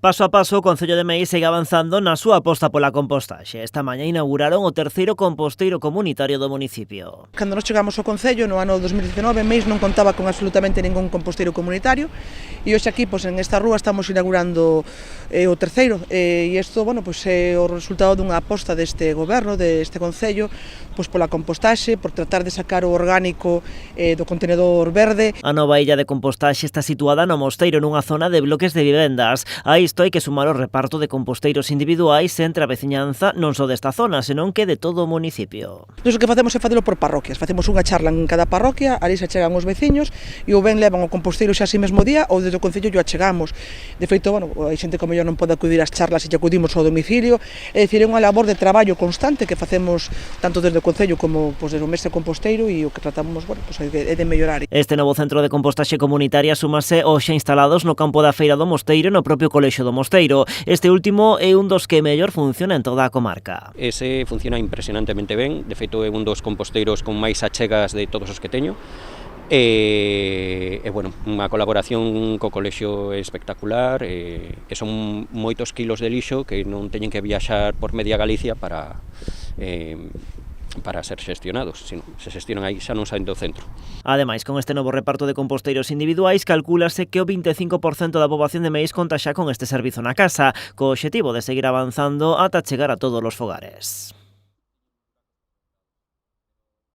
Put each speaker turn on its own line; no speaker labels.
Paso a paso, o Concello de Meis segue avanzando na súa aposta pola compostaxe. Esta mañá inauguraron o terceiro composteiro comunitario do municipio.
Cando nos chegamos ao Concello no ano 2019, Meis non contaba con absolutamente ningún composteiro comunitario e hoxe aquí, en esta rúa, estamos inaugurando o terceiro e isto, é o resultado dunha aposta deste goberno, deste Concello, pola compostaxe, por tratar de sacar o orgánico do contenedor verde.
A nova illa de compostaxe está situada no Mosteiro, nunha zona de bloques de vivendas. A isto hai que sumar o reparto de composteiros individuais entre a veciñanza non só desta zona, senón que de todo o municipio.
Nós o que facemos é facelo por parroquias, facemos unha charla en cada parroquia, ali se chegan os veciños e ou ben levan o composteiro xa así mesmo día ou desde o Concello yo achegamos. De feito, hai xente que mellor non pode acudir ás charlas e lle acudimos ao domicilio, é dicir, é unha labor de traballo constante que facemos tanto desde o Concello como desde o mestre composteiro e o que tratamos, é de mellorar.
Este novo centro de compostaxe comunitaria súmase aos xa instalados no campo da Feira do Mosteiro no propio Colexio do Mosteiro. Este último é un dos que mellor funciona en toda a comarca.
Ese funciona impresionantemente ben, de feito é un dos composteiros con máis achegas de todos os que teño. Unha colaboración co colexio espectacular e son moitos kilos de lixo que non teñen que viaxar por media Galicia para ser xestionados, sino se xestionan aí, xa non saen do centro.
Ademais, con este novo reparto de composteiros individuais, calcúlase que o 25% da poboación de Meis conta xa con este servizo na casa, co obxectivo de seguir avanzando ata chegar a todos os fogares.